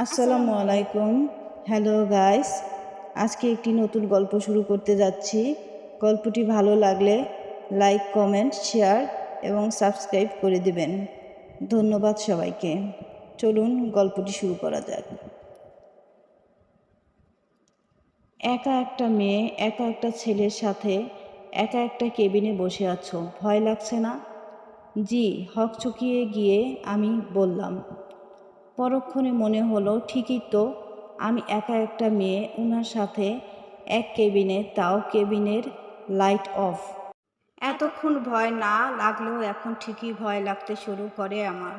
আসসালামু আলাইকুম। Hello guys, আজকে একটি নতুন গল্প শুরু করতে যাচ্ছি। গল্পটি ভালো লাগলে লাইক, কমেন্ট, শেয়ার এবং সাবস্ক্রাইব করে দিবেন। ধন্যবাদ সবাইকে। চলুন গল্পটি শুরু করা যাক। একা একটা মেয়ে একা একটা ছেলের সাথে একা একটা কেবিনে বসে আছো, ভয় লাগছে না? জি, হকচকিয়ে গিয়ে আমি বললাম। পরক্ষণে মনে হলো ঠিকই তো, আমি একা একটা মেয়ে, ওনার সাথে এক কেবিনে, তাও কেবিনের লাইট অফ। এতক্ষণ ভয় না লাগলেও এখন ঠিকই ভয় লাগতে শুরু করে আমার।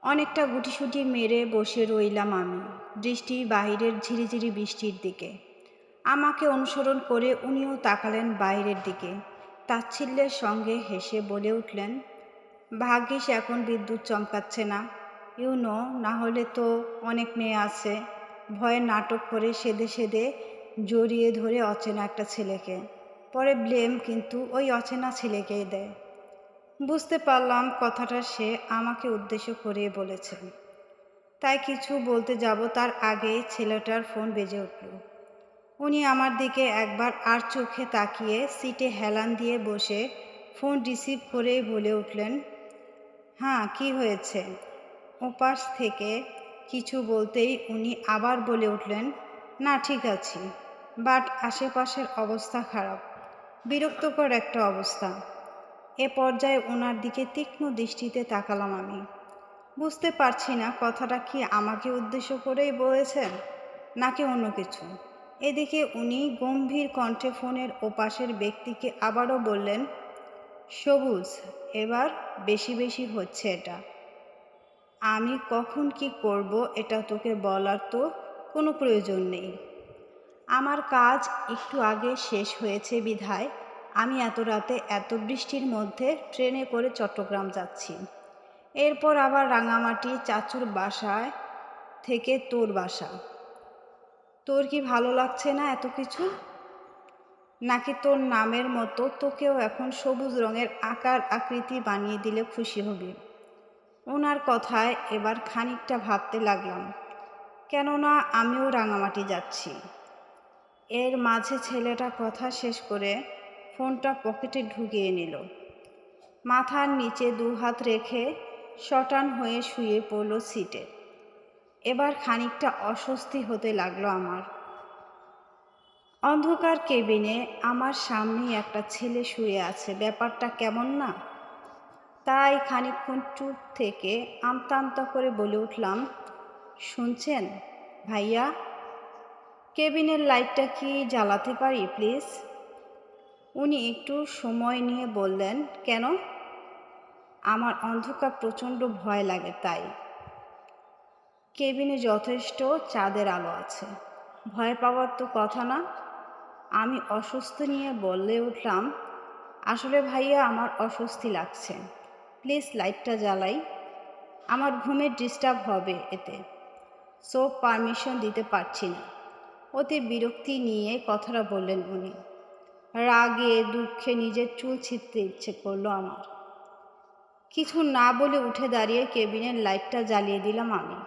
অনেকটা গুটিসুটি মেরে বসে রইলাম আমি, দৃষ্টি বাহিরের ঝিরিঝিরি বৃষ্টির দিকে। আমাকে অনুসরণ করে উনিও তাকালেন বাইরের দিকে। তাচ্ছিল্যের সঙ্গে হেসে বলে উঠলেন, ভাগ্যিস এখন বিদ্যুৎ চমকাচ্ছে না। না হলে তো অনেক মেয়ে আছে ভয়ে নাটক করে সেধে সেধে জড়িয়ে ধরে অচেনা একটা ছেলেকে, পরে ব্লেম কিন্তু ওই অচেনা ছেলেকেই দেয়। বুঝতে পারলাম কথাটা সে আমাকে উদ্দেশ্য করে বলেছেন। তাই কিছু বলতে যাব তার আগেই ছেলেটার ফোন বেজে উঠল। উনি আমার দিকে একবার আর চোখে তাকিয়ে সিটে হেলান দিয়ে বসে ফোন রিসিভ করেই বলে উঠলেন, হ্যাঁ কি হয়েছে? ওপাশ থেকে কিছু বলতেই উনি আবার বলে উঠলেন, না ঠিক আছি, বাট আশেপাশের অবস্থা খারাপ, বিরক্তকর একটা অবস্থা। এ পর্যায়ে ওনার দিকে তীক্ষ্ণ দৃষ্টিতে তাকালাম আমি। বুঝতে পারছি না কথাটা কি আমাকে উদ্দেশ্য করেই বলেছেন নাকি অন্য কিছু। এদিকে উনি গম্ভীর কণ্ঠে ফোনের ওপাশের ব্যক্তিকে আবারও বললেন, সবুজ, এবার বেশি বেশি হচ্ছে এটা। আমি কখন কি করব এটা তোকে বলার তো কোনো প্রয়োজন নেই। আমার কাজ একটু আগে শেষ হয়েছে বিধায় আমি এত রাতে এত বৃষ্টির মধ্যে ট্রেনে করে চট্টগ্রাম যাচ্ছি। এরপর আবার রাঙামাটি চাচুর বাসায় থেকে তোর বাসা। তোর কি ভালো লাগছে না এত কিছু? নাকি তোর নামের মতো তোকেও এখন সবুজ রঙের আকার আকৃতি বানিয়ে দিলে খুশি হবি? ওনার কথায় এবার খানিকটা ভাবতে লাগলাম, কেননা আমিও রাঙামাটি যাচ্ছি। এর মাঝে ছেলেটা কথা শেষ করে ফোনটা পকেটে ঢুকিয়ে নিল। মাথার নিচে দুহাত রেখে শটান হয়ে শুয়ে পড়ল সিটে। এবার খানিকটা অস্বস্তি হতে লাগলো আমার। অন্ধকার কেবিনে আমার সামনেই একটা ছেলে শুয়ে আছে, ব্যাপারটা কেমন না? তাই খানিকক্ষণ চুপ থেকে আমতা আমতা করে বলে উঠলাম, শুনছেন ভাইয়া, কেবিনের লাইটটা কি জ্বালাতে পারি প্লিজ? উনি একটু সময় নিয়ে বললেন, কেন? আমার অন্ধকার প্রচণ্ড ভয় লাগে তাই। কেবিনে যথেষ্ট চাঁদের আলো আছে, ভয় পাওয়ার তো কথা না। আমি অস্বস্তি নিয়ে বলে উঠলাম, আসলে ভাইয়া আমার অস্বস্তি লাগছে, প্লিজ লাইটটা জ্বালাই, আমার ঘুমের ডিস্টার্ব হবে এতে, সো পারমিশন দিতে পারছি না। অতি বিরক্তি নিয়ে কথাটা বললেন উনি। রাগে দুঃখে নিজের চুল ছিঁড়তে ইচ্ছে করলো আমার। কিছু না বলে উঠে দাঁড়িয়ে কেবিনের লাইটটা জ্বালিয়ে দিলাম আমি।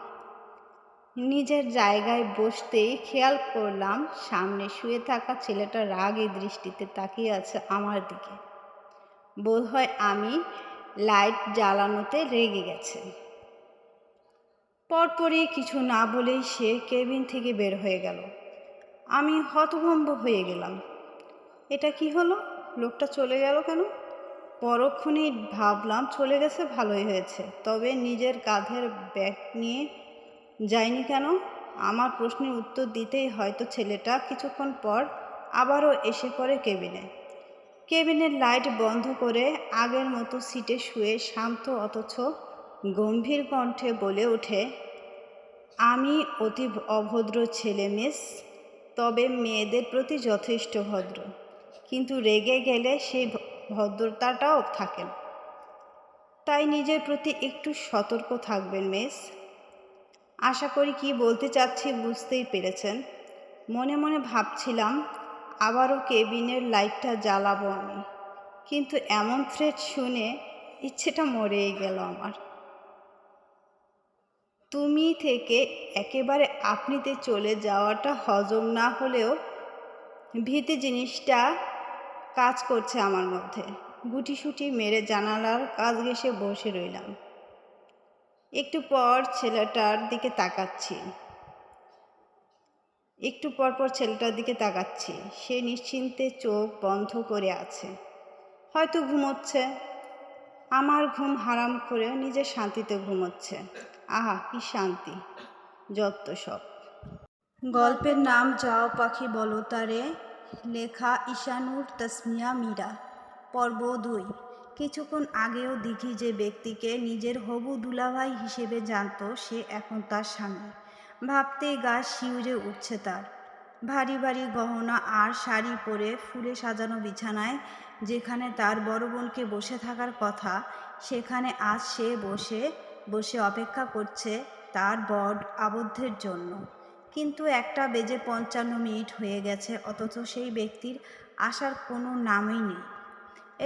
নিজের জায়গায় বসতেই খেয়াল করলাম সামনে শুয়ে থাকা ছেলেটা রাগে দৃষ্টিতে তাকিয়ে আছে আমার দিকে। বোধহয় আমি লাইট জ্বালানোতে রেগে গেছে। পরপরই কিছু না বলেই সে কেবিন থেকে বের হয়ে গেল। আমি হতভম্ব হয়ে গেলাম। এটা কি হলো? লোকটা চলে গেল কেন? পরক্ষণেই ভাবলাম চলে গেছে ভালোই হয়েছে, তবে নিজের কাঁধের ব্যাগ নিয়ে যায়নি কেন? আমার প্রশ্নের উত্তর দিতেই হয়তো ছেলেটা কিছুক্ষণ পর আবারও এসে পড়ে কেবিনে। কেবিনের লাইট বন্ধ করে আগের মতো সিটে শুয়ে শান্ত অথচ গম্ভীর কণ্ঠে বলে ওঠে, আমি অতি অভদ্র ছেলে মিস, তবে মেয়েদের প্রতি যথেষ্ট ভদ্র, কিন্তু রেগে গেলে সেই ভদ্রতাটাও থাকে না। তাই নিজের প্রতি একটু সতর্ক থাকবেন মিস। আশা করি কি বলতে চাচ্ছি বুঝতেই পেরেছেন। মনে মনে ভাবছিলাম আবারও কেবিনের লাইটটা জ্বালাবো আমি, কিন্তু এমন থ্রেট শুনে ইচ্ছেটা মরেই গেল আমার। তুমি থেকে একেবারে আপনিতে চলে যাওয়াটা হজম না হলেও ভীতি জিনিসটা কাজ করছে আমার মধ্যে। গুটিসুটি মেরে জানালার কাছ ঘেঁষে বসে রইলাম। একটু পর ছেলেটার দিকে তাকাচ্ছি একটু পরপর ছেলেটার দিকে তাকাচ্ছি। সে নিশ্চিন্তে চোখ বন্ধ করে আছে, হয়তো ঘুমোচ্ছে। আমার ঘুম হারাম করে নিজে শান্তিতে ঘুমোচ্ছে। আহা কি শান্তি! যত সব। গল্পের নাম যাও পাখি বলো তারে, লেখা ঈশানুর তাসমিয়া মীরা। পর্ব 2। কিছুক্ষণ আগেও দিঘি যে ব্যক্তিকে নিজের হবু দুলাভাই হিসেবে জানত, সে এখন তার স্বামী। ভাবতেই গা শিউরে উঠছে তার। ভারী ভারী গহনা আর শাড়ি পরে ফুলে সাজানো বিছানায় যেখানে তার বড় বোনকে বসে থাকার কথা, সেখানে আজ সে বসে বসে অপেক্ষা করছে তার বর আবদ্ধের জন্য। কিন্তু 1:55 হয়ে গেছে, অথচ সেই ব্যক্তির আসার কোনো নামই নেই।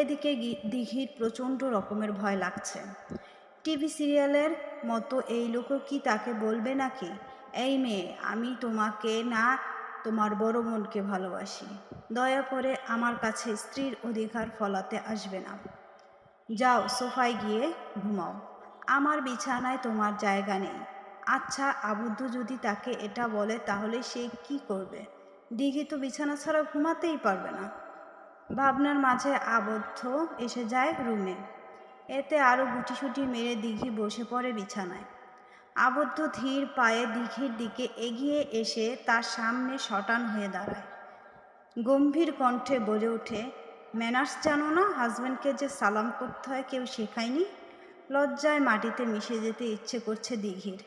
এদিকে দিঘির প্রচণ্ড রকমের ভয় লাগছে। টিভি সিরিয়ালের মতো এই লোকও কি তাকে বলবে নাকি, এই মেয়ে, আমি তোমাকে না তোমার বড় বোনকে ভালোবাসি, দয়া করে আমার কাছে স্ত্রীর অধিকার ফলাতে আসবে না। যাও সোফায় গিয়ে ঘুমাও, আমার বিছানায় তোমার জায়গা নেই। আচ্ছা, আবদ্ধ যদি তাকে এটা বলে তাহলে সে কি করবে? দিঘি তো বিছানা ছাড়া ঘুমাতেই পারবে না। ভাবনার মাঝে আবদ্ধ এসে যায় রুমে। এতে আরও গুটিসুটি মেরে দিঘি বসে পড়ে বিছানায়। আবদ্ধ ধীর পায়ে দিঘির দিকে এগিয়ে এসে তার সামনে শটান হয়ে দাঁড়ায়। গম্ভীর কণ্ঠে বলে ওঠে, ম্যানার্স জানো না? হাজব্যান্ডকে যে সালাম করতে হয় কেউ শেখায়নি? লজ্জায় মাটিতে মিশে যেতে ইচ্ছে করছে দিঘির।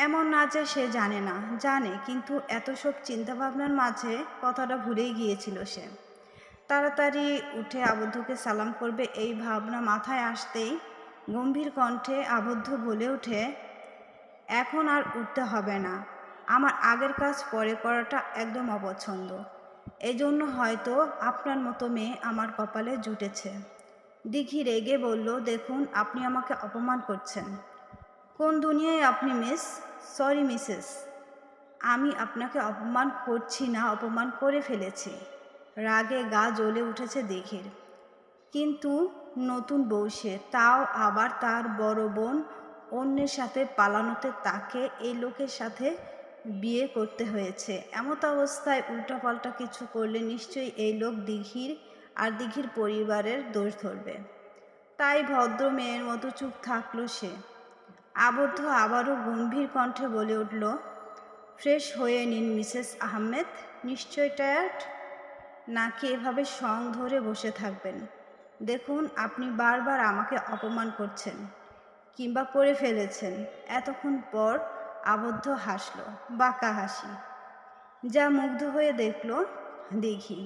এমন না যে সে জানে না, জানে, কিন্তু এত সব চিন্তাভাবনার মাঝে কথাটা ভুলেই গিয়েছিল সে। তাড়াতাড়ি উঠে আবদ্ধকে সালাম করবে এই ভাবনা মাথায় আসতেই গম্ভীর কণ্ঠে আবদ্ধ বলে ওঠে, এখন আর উঠতে হবে না। আমার আগের কাজ পরে করাটা একদম অপছন্দ। এজন্য হয়তো আপনার মতো মেয়ে আমার কপালে জুটেছে। দিঘি রেগে বলল, দেখুন, আপনি আমাকে অপমান করছেন। কোন দুনিয়ায় আপনি মিস? সরি মিসেস, আমি আপনাকে অপমান করছি না, অপমান করে ফেলেছি। রাগে গা জ্বলে উঠেছে দিঘির। কিন্তু নতুন বউ সে, তাও আবার তার বড় বোন অন্যের সাথে পালানোতে তাকে এই লোকের সাথে বিয়ে করতে হয়েছে। এমত অবস্থায় উল্টাপাল্টা কিছু করলে নিশ্চয়ই এই লোক দিঘির আর দিঘির পরিবারের দোষ ধরবে। তাই ভদ্র মেয়ের মতো চুপ থাকলো সে। আবদ্ধ আবারও গম্ভীর কণ্ঠে বলে উঠল, ফ্রেশ হয়ে নিন মিসেস আহমেদ। নিশ্চয় টায়ার্ড, নাকি এভাবে সং ধরে বসে থাকবেন? দেখুন, আপনি বারবার আমাকে অপমান করছেন, কিংবা করে ফেলেছেন। এতক্ষণ পর আবদ্ধ হাসল, বাঁকা হাসি, যা মুগ্ধ হয়ে দেখল দিঘি।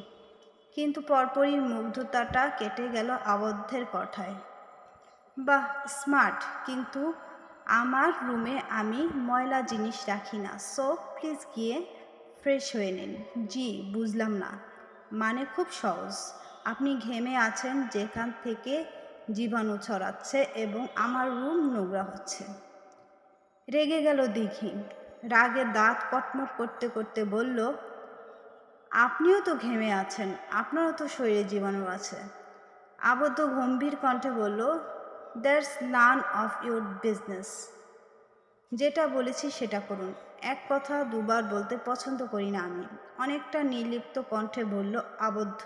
কিন্তু পরপরই মুগ্ধতাটা কেটে গেল আবদ্ধের কথায়। বাহ, স্মার্ট, কিন্তু আমার রুমে আমি ময়লা জিনিস রাখি না, সো প্লিজ গিয়ে ফ্রেশ হয়ে নিন। জি, বুঝলাম না। মানে খুব সহজ, আপনি ঘেমে আছেন যেখান থেকে জীবাণু ছড়াচ্ছে এবং আমার রুম নোংরা হচ্ছে। রেগে গেল দিঘি। রাগে দাঁত কটমট করতে করতে বলল, আপনিও তো ঘেমে আছেন, আপনারও তো শরীরে জীবাণু আছে। আবদ্ধ গম্ভীর কণ্ঠে বলল, that's none of your business. যেটা বলেছি সেটা করুন। এক কথা দুবার বলতে পছন্দ করি না আমি, অনেকটা নির্লিপ্ত কণ্ঠে বলল আবদ্ধ।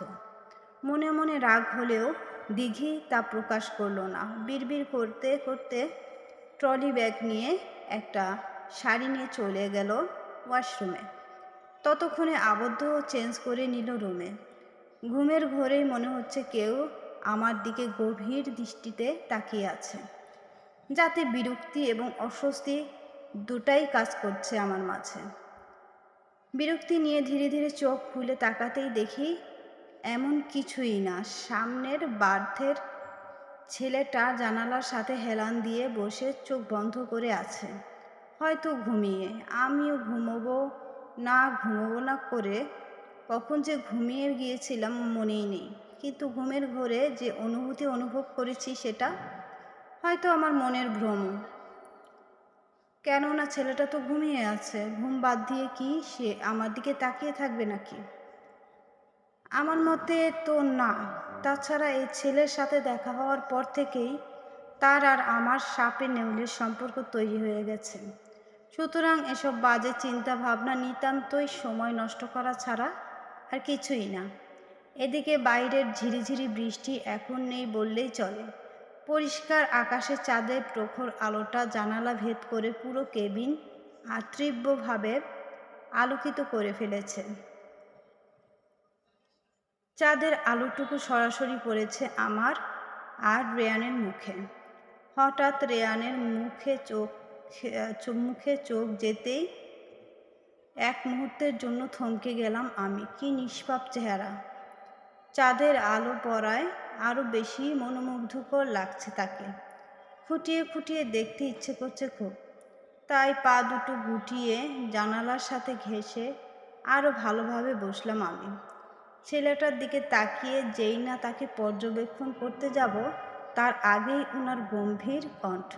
মনে মনে রাগ হলেও দিঘি তা প্রকাশ করল না। বিড়বিড় করতে করতে ট্রলি ব্যাগ নিয়ে একটা শাড়ি নিয়ে চলে গেল ওয়াশরুমে। ততক্ষণে আবদ্ধ চেঞ্জ করে নিল রুমে। ঘুমের ঘোরেই মনে হচ্ছে কেউ আমার দিকে গভীর দৃষ্টিতে তাকিয়ে আছে, যাতে বিরক্তি এবং অস্বস্তি দুটাই কাজ করছে আমার মাঝে। বিরক্তি নিয়ে ধীরে ধীরে চোখ খুলে তাকাতেই দেখি এমন কিছুই না, সামনের বার্থের ছেলেটা জানালার সাথে হেলান দিয়ে বসে চোখ বন্ধ করে আছে, হয়তো ঘুমিয়ে। আমিও ঘুমোবো না করে কখন যে ঘুমিয়ে গিয়েছিলাম মনেই নেই। কিন্তু ঘুমের ঘোরে যে অনুভূতি অনুভব করেছি সেটা হয়তো আমার মনের ভ্রম। কেননা ছেলেটা তো ঘুমিয়ে আছে, ঘুম বাদ দিয়ে কি সে আমার দিকে তাকিয়ে থাকবে নাকি? আমার মতে তো না। তাছাড়া এই ছেলের সাথে দেখা হওয়ার পর থেকেই তার আর আমার সাপে নেউলের সম্পর্ক তৈরি হয়ে গেছে। সুতরাং এসব বাজে চিন্তা ভাবনা নিতান্তই সময় নষ্ট করা ছাড়া আর কিছুই না। এদিকে বাইরের ঝিরিঝিরি বৃষ্টি এখন নেই বললেই চলে। পরিষ্কার আকাশে চাঁদের প্রখর আলোটা জানালা ভেদ করে পুরো কেবিন তীব্রভাবে আলোকিত করে ফেলেছে। চাঁদের আলোটুকু সরাসরি পড়েছে আমার আর রেয়ানের মুখে। হঠাৎ রেয়ানের মুখে চোখ যেতেই এক মুহূর্তের জন্য থমকে গেলাম আমি। কি নিষ্পাপ চেহারা! চাঁদের আলো পড়ায় আরও বেশি মনোমুগ্ধকর লাগছে তাকে। খুঁটিয়ে খুঁটিয়ে দেখতে ইচ্ছে করছে খুব। তাই পা দুটো গুটিয়ে জানালার সাথে ঘেঁষে আরও ভালোভাবে বসলাম আমি। ছেলেটার দিকে তাকিয়ে যেই না তাকে পর্যবেক্ষণ করতে যাব, তার আগেই ওনার গম্ভীর কণ্ঠ।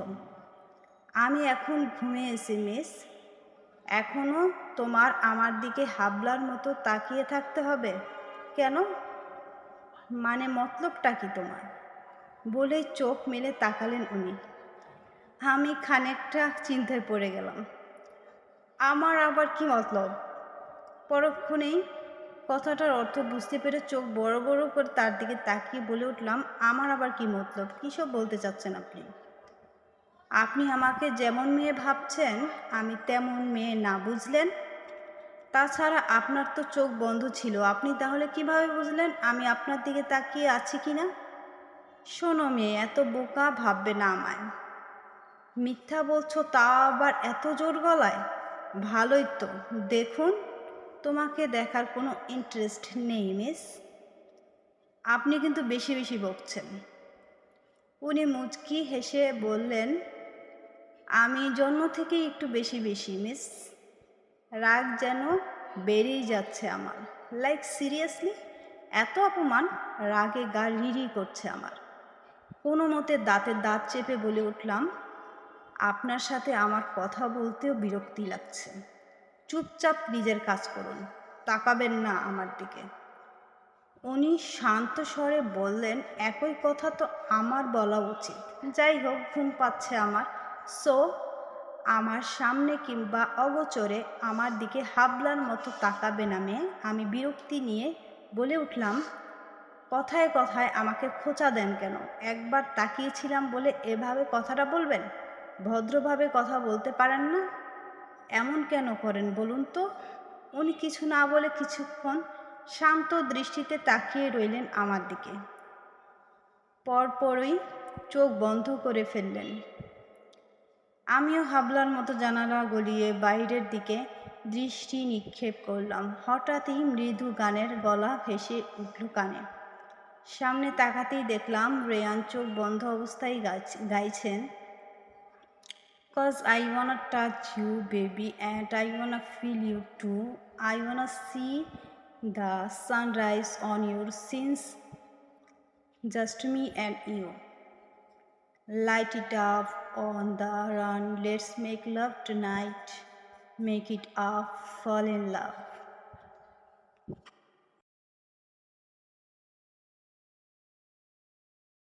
আমি এখন ঘুমিয়েছি মিস। এখনও তোমার আমার দিকে হাবলার মতো তাকিয়ে থাকতে হবে কেন? মানে মতলবটা কি তোমার? বলেই চোখ মেলে তাকালেন উনি। আমি খানিকটা চিন্তায় পড়ে গেলাম। আমার আবার কি মতলব? পরক্ষণেই কথাটার অর্থ বুঝতে পেরে চোখ বড় বড় করে তার দিকে তাকিয়ে বলে উঠলাম, আমার আবার কি মতলব? কী সব বলতে চাচ্ছেন আপনি? আপনি আমাকে যেমন মেয়ে ভাবছেন আমি তেমন মেয়ে না, বুঝলেন? তাছাড়া আপনার তো চোখ বন্ধ ছিল, আপনি তাহলে কিভাবে বুঝলেন আমি আপনার দিকে তাকিয়ে আছি কি না? শোনো মেয়ে, এত বোকা ভাববে না আমায়। মিথ্যা বলছো, তা আবার এত জোর গলায়? ভালোই তো, দেখুন তোমাকে দেখার কোনো ইন্টারেস্ট নেই মিস। আপনি কিন্তু বেশি বেশি বকছেন। উনি মুচকি হেসে বললেন, আমি জন্ম থেকেই একটু বেশি বেশি মিস। রাগ যেন বেড়েই যাচ্ছে আমার। লাইক সিরিয়াসলি, এত অপমান! রাগে গা রিরি করছে আমার। কোনো মতে দাঁতে দাঁত চেপে বলে উঠলাম, আপনার সাথে আমার কথা বলতেও বিরক্তি লাগছে। চুপচাপ নিজের কাজ করুন, তাকাবেন না আমার দিকে। উনি শান্ত স্বরে বললেন, একই কথা তো আমার বলা উচিত। যাই হোক, ঘুম পাচ্ছে আমার, সো আমার সামনে কিংবা অগোচরে আমার দিকে হাবলার মতো তাকাবে না মেয়ে। আমি বিরক্তি নিয়ে বলে উঠলাম, কথায় কথায় আমাকে খোঁচা দেন কেন? একবার তাকিয়েছিলাম বলে এভাবে কথাটা বলবেন? ভদ্রভাবে কথা বলতে পারেন না? এমন কেন করেন বলুন তো? উনি কিছু না বলে কিছুক্ষণ শান্ত দৃষ্টিতে তাকিয়ে রইলেন আমার দিকে। পরপরই চোখ বন্ধ করে ফেললেন। আমিও হাবলার মতো জানালা গলিয়ে বাইরের দিকে দৃষ্টি নিক্ষেপ করলাম। হঠাৎই মৃদু গানের গলা ভেসে উঠল কানে। সামনে তাকাতেই দেখলাম রেয়ান চোখ বন্ধ অবস্থায় গাইছেন, Cause I wanna touch you baby and I wanna feel you too. I wanna see the sunrise on your sins, just me and you. Light it up on the run, let's make love tonight. Make it up, fall in love.